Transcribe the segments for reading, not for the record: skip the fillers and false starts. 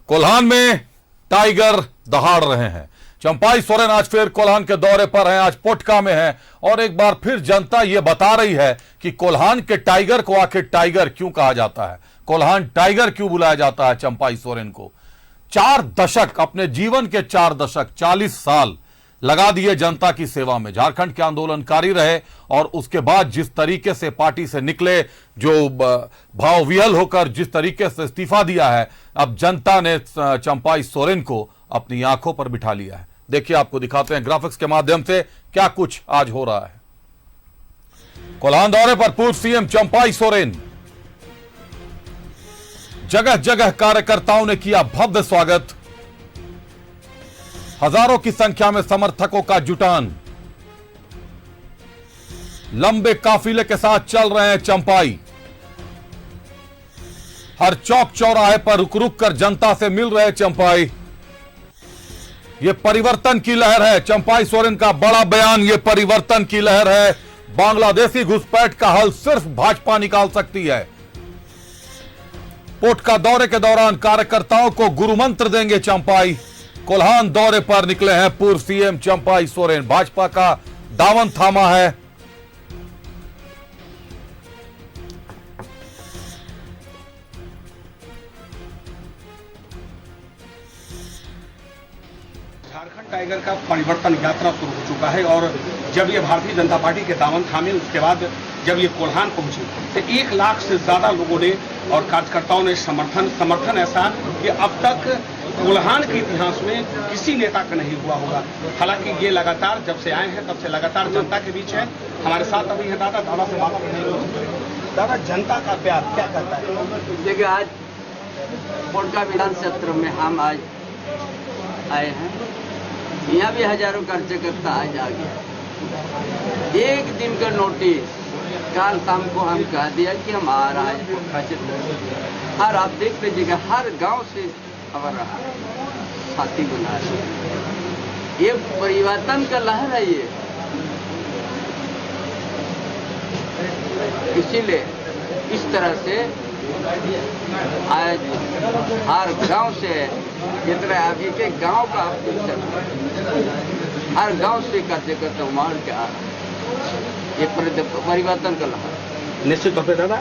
कोल्हान में टाइगर दहाड़ रहे हैं। चंपाई सोरेन आज फिर कोल्हान के दौरे पर हैं, आज पोटका में हैं और एक बार फिर जनता यह बता रही है कि कोल्हान के टाइगर को आखिर टाइगर क्यों कहा जाता है, कोल्हान टाइगर क्यों बुलाया जाता है चंपाई सोरेन को। 4 दशक, अपने जीवन के 4 दशक, 40 साल लगा दिए जनता की सेवा में। झारखंड के आंदोलनकारी रहे और उसके बाद जिस तरीके से पार्टी से निकले, जो भाव विहल होकर जिस तरीके से इस्तीफा दिया है, अब जनता ने चंपाई सोरेन को अपनी आंखों पर बिठा लिया है। देखिए, आपको दिखाते हैं ग्राफिक्स के माध्यम से क्या कुछ आज हो रहा है। कोल्हान दौरे पर पूर्व सीएम चंपाई सोरेन, जगह जगह कार्यकर्ताओं ने किया भव्य स्वागत, हजारों की संख्या में समर्थकों का जुटान, लंबे काफिले के साथ चल रहे हैं चंपाई। हर चौक चौराहे पर रुक रुक कर जनता से मिल रहे चंपाई। यह परिवर्तन की लहर है, चंपाई सोरेन का बड़ा बयान, यह परिवर्तन की लहर है। बांग्लादेशी घुसपैठ का हल सिर्फ भाजपा निकाल सकती है। पोटका दौरे के दौरान कार्यकर्ताओं को गुरु मंत्र देंगे चंपाई। कोल्हान दौरे पर निकले हैं पूर्व सीएम चंपाई सोरेन, भाजपा का दामन थामा है। झारखंड टाइगर का परिवर्तन यात्रा शुरू हो चुका है और जब ये भारतीय जनता पार्टी के दामन थामे, उसके बाद जब ये कोल्हान पहुंचे तो 1 लाख से ज्यादा लोगों ने और कार्यकर्ताओं ने समर्थन ऐसा कि अब तक कोल्हान के इतिहास में किसी नेता का नहीं हुआ होगा। हालांकि ये लगातार जब से आए हैं तब से लगातार जनता के बीच है। हमारे साथ अभी है दादा से बात करेंगे। दादा, जनता का प्यार क्या करता है? देखिए, आज पोटका विधान क्षेत्र में हम आज आए हैं, यहाँ भी हजारों कार्यकर्ता आज आ गया। 1 दिन का नोटिस कल शाम को हम कह दिया कि हम आ रहा है पोटका क्षेत्र। हर आप देख लीजिएगा, हर गांव से हमारा साथी बना है। ये परिवर्तन का लहर है ये, इसीलिए इस तरह से आज हर गांव से जितना अभी के गांव का हर गांव से कार्यकर्ता उमड़ के आ रहा है। ये परिवर्तन का लहर निश्चित तौर पर दादा,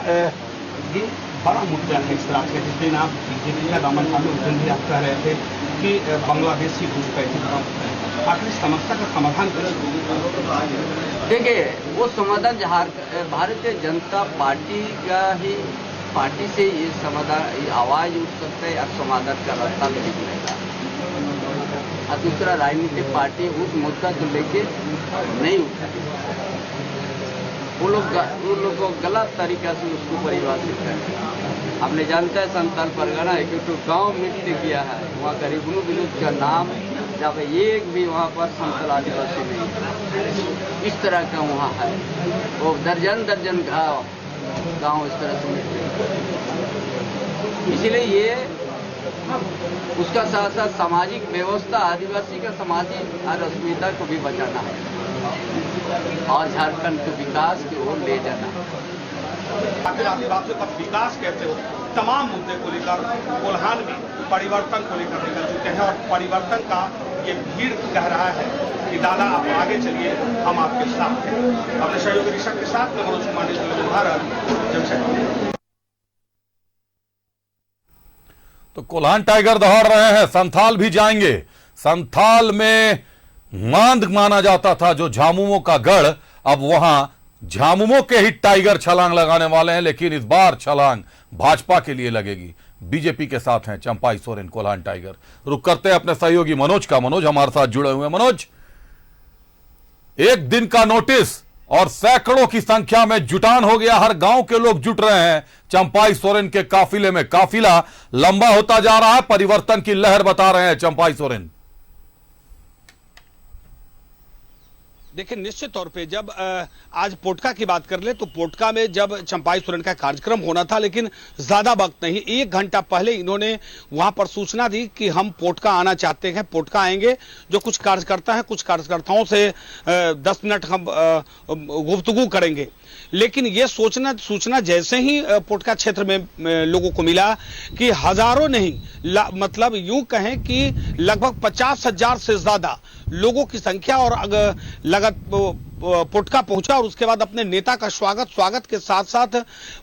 ये बड़ा मुद्दा है इस तरह से। जिस दिन आप बीजेपी का दामन थामे, उस दिन भी आप कह रहे थे कि बांग्लादेशी घुसपैठी, आखिर समस्या का समाधान कैसे? देखिए, वो समाधान भारतीय जनता पार्टी का ही पार्टी से ये समाधान, ये आवाज उठ सकता है, अब समाधान का रास्ता भी निकलेगा। और दूसरा, राजनीतिक पार्टी उस मुद्दा को लेके नहीं उठाई, वो लोग को गलत तरीका से उसको परिभाषित करते हैं। आपने जानते हैं संताल परगना है कि तो गाँव मिट्टी किया है, वहाँ गरीबनू विलुप्त का नाम जब एक भी वहाँ पर संताल आदिवासी नहीं है। इस तरह का वहाँ है, वो दर्जन गाँव इस तरह से मिट्टी। इसीलिए ये उसका साथ साथ सामाजिक व्यवस्था, आदिवासी का सामाजिक अस्मिता को भी बचाना है और झारखंड के विकास की ओर ले जाना है। आखिर आप बात से तब विकास कहते हो, तमाम मुद्दे को लेकर कोल्हान में परिवर्तन को लेकर निकल चुके हैं और परिवर्तन का ये भीड़ कह रहा है कि दादा आप आगे चलिए, हम आपके साथ हैं। अपने सहयोगी ऋषभ के साथ में मनोज कुमार, भारत, जमशेदपुर। तो कोल्हान टाइगर दहाड़ रहे हैं, संथाल भी जाएंगे। संथाल में मांद माना जाता था जो झामुमो का गढ़, अब वहां झामुमो के ही टाइगर छलांग लगाने वाले हैं, लेकिन इस बार छलांग भाजपा के लिए लगेगी। बीजेपी के साथ हैं चंपाई सोरेन, कोल्हान टाइगर। रुक करते हैं अपने सहयोगी मनोज का। मनोज हमारे साथ जुड़े हुए हैं। मनोज, 1 दिन का नोटिस और सैकड़ों की संख्या में जुटान हो गया, हर गांव के लोग जुट रहे हैं चंपाई सोरेन के काफिले में। काफिला लंबा होता जा रहा है, परिवर्तन की लहर बता रहे हैं चंपाई सोरेन। देखिए, निश्चित तौर पे जब आज पोटका की बात कर ले तो पोटका में जब चंपाई सोरेन का कार्यक्रम होना था, लेकिन ज्यादा वक्त नहीं, 1 घंटा पहले इन्होंने वहां पर सूचना दी कि हम पोटका आना चाहते हैं, पोटका आएंगे। जो कुछ कार्यकर्ता हैं, कुछ कार्यकर्ताओं से 10 मिनट हम गुफ्तगू करेंगे। लेकिन ये सूचना जैसे ही पोटका क्षेत्र में लोगों को मिला कि हजारों नहीं, मतलब यूं कहें कि लगभग 50,000 से ज्यादा लोगों की संख्या और पोटका पहुंचा और उसके बाद अपने नेता का स्वागत के साथ साथ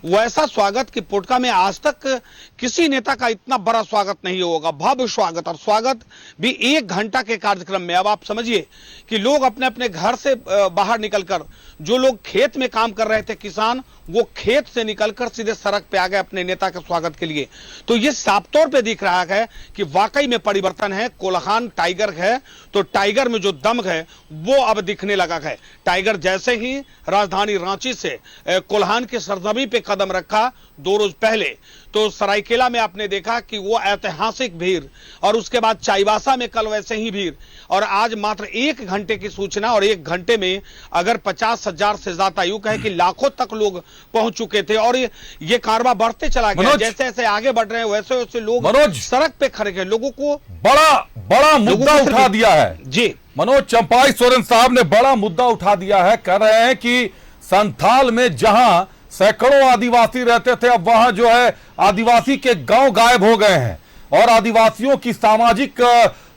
वैसा स्वागत कि पोटका में आज तक किसी नेता का इतना बड़ा स्वागत नहीं होगा, भव्य स्वागत, और स्वागत भी 1 घंटा के कार्यक्रम में। अब आप समझिए कि लोग अपने अपने घर से बाहर निकलकर, जो लोग खेत में काम कर रहे थे किसान, वो खेत से निकलकर सीधे सड़क पे आ गए अपने नेता के स्वागत के लिए। तो ये साफ तौर पे दिख रहा है कि वाकई में परिवर्तन है। कोल्हान टाइगर है तो टाइगर में जो दम है वो अब दिखने लगा है। टाइगर जैसे ही राजधानी रांची से कोल्हान की सरजमी पे कदम रखा 2 रोज पहले, तो सरायकेला में आपने देखा कि वो ऐतिहासिक भीड़, और उसके बाद चाईबासा में कल वैसे ही भीड़, और आज मात्र 1 घंटे की सूचना, और 1 घंटे में अगर 50,000 से ज्यादा, यूं कहे कि लाखों तक लोग पहुंच चुके थे। और ये कारवां बढ़ते चला गया, जैसे जैसे आगे बढ़ रहे हैं वैसे वैसे लोग सड़क पे खड़े हैं। लोगों को बड़ा मुद्दा उठा दिया है जी। मनोज चंपाई सोरेन साहब ने बड़ा मुद्दा उठा दिया है। कह रहे हैं कि संथाल में जहां सैकड़ों आदिवासी रहते थे, अब वहां जो है आदिवासी के गांव गायब हो गए हैं, और आदिवासियों की सामाजिक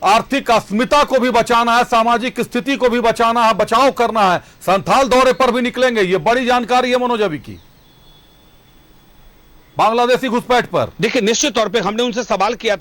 आर्थिक अस्मिता को भी बचाना है, सामाजिक स्थिति को भी बचाना है, बचाव करना है। संथाल दौरे पर भी निकलेंगे। ये बड़ी जानकारी है मनोज अभी की बांग्लादेशी घुसपैठ पर। देखिए, निश्चित तौर पे हमने उनसे सवाल किया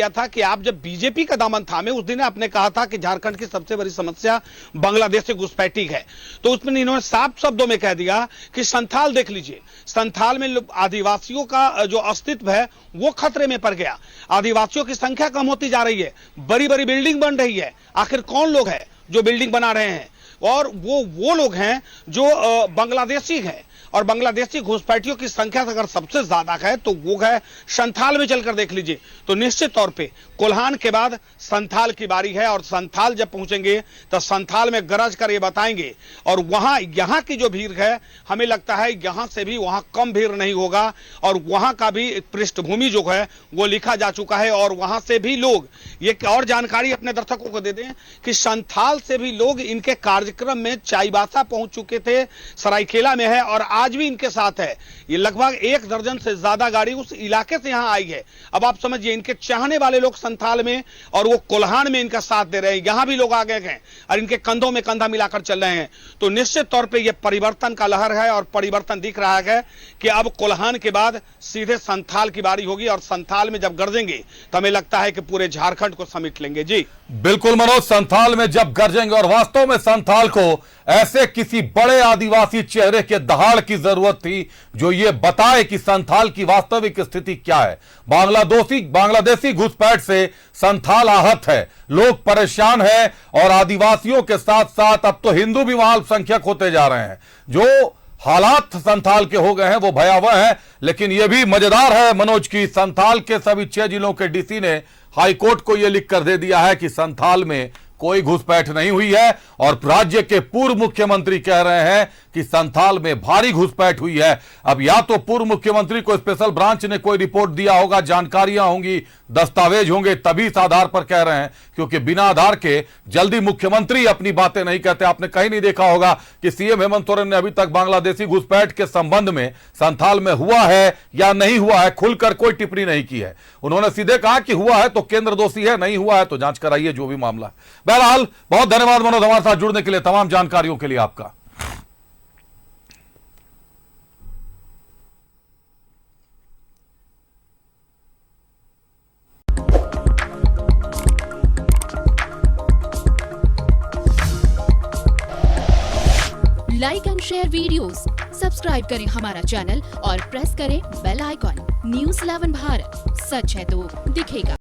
था कि आप जब बीजेपी का दामन थामे, उस दिन आपने कहा था कि झारखंड की सबसे बड़ी समस्या बांग्लादेशी घुसपैठी है। तो उसमें इन्होंने साफ शब्दों में कह दिया कि संथाल देख लीजिए, संथाल में आदिवासियों का जो अस्तित्व है वो खतरे में पड़ गया। आदिवासियों की संख्या कम होती जा रही है, बड़ी बड़ी बिल्डिंग बन रही है। आखिर कौन लोग हैं जो बिल्डिंग बना रहे हैं? और वो लोग हैं जो बांग्लादेशी हैं, और बांग्लादेशी घुसपैठियों की संख्या अगर सबसे ज्यादा है तो वो है संथाल में। चलकर देख लीजिए तो निश्चित तौर पे कोल्हान के बाद संथाल की बारी है, और संथाल जब पहुंचेंगे तो संथाल में गरज कर ये बताएंगे। और वहां यहाँ की जो भीड़ है, हमें लगता है यहां से भी वहां कम भीड़ नहीं होगा, और वहां का भी पृष्ठभूमि जो है वो लिखा जा चुका है। और वहां से भी लोग, ये और जानकारी अपने दर्शकों को दे दें कि संथाल से भी लोग इनके कार्यक्रम में चाईबासा पहुंच चुके थे, सरायकेला में है, और आज भी इनके साथ है। ये लगभग 1 दर्जन से ज्यादा गाड़ी उस इलाके से यहां आई है। अब आप समझिए, इनके चाहने वाले लोग संथाल में और वो कोल्हान में इनका साथ दे रहे हैं। यहां भी लोग आ गए हैं और इनके कंधों में कंधा मिलाकर चल रहे हैं। तो निश्चित तौर पे ये परिवर्तन का लहर है, और परिवर्तन दिख रहा है कि अब कोल्हान के बाद सीधे संथाल की बारी होगी, और संथाल में जब गरजेंगे तो हमें लगता है कि पूरे झारखंड को समेट लेंगे। जी बिल्कुल मनोज, संथाल में जब गरजेंगे, और वास्तव में संथाल को ऐसे किसी बड़े आदिवासी चेहरे के दहाड़ की जरूरत थी जो ये बताए कि संथाल की वास्तविक स्थिति क्या है। बांग्लादेशी घुसपैठ से संथाल आहत है, लोग परेशान हैं, और आदिवासियों के साथ साथ अब तो हिंदू भी वहां अल्पसंख्यक होते जा रहे हैं। जो हालात संथाल के हो गए हैं वो भयावह है। लेकिन यह भी मजेदार है मनोज की संथाल के सभी 6 जिलों के डीसी ने हाईकोर्ट को यह लिखकर दे दिया है कि संथाल में कोई घुसपैठ नहीं हुई है, और राज्य के पूर्व मुख्यमंत्री कह रहे हैं कि संथाल में भारी घुसपैठ हुई है। अब या तो पूर्व मुख्यमंत्री को स्पेशल ब्रांच ने कोई रिपोर्ट दिया होगा, जानकारियां होंगी, दस्तावेज होंगे, तभी इस आधार पर कह रहे हैं, क्योंकि बिना आधार के जल्दी मुख्यमंत्री अपनी बातें नहीं कहते। आपने कहीं नहीं देखा होगा कि सीएम हेमंत सोरेन ने अभी तक बांग्लादेशी घुसपैठ के संबंध में संथाल में हुआ है या नहीं हुआ है खुलकर कोई टिप्पणी नहीं की है। उन्होंने सीधे कहा कि हुआ है तो केंद्र दोषी है, नहीं हुआ है तो जांच कराइए, जो भी मामला है। बहरहाल बहुत धन्यवाद मनोज हमारे साथ जुड़ने के लिए, तमाम जानकारियों के लिए आपका। Like and share videos, subscribe करें हमारा चैनल और प्रेस करें बेल आइकॉन। न्यूज़ 11 भारत, सच है तो दिखेगा।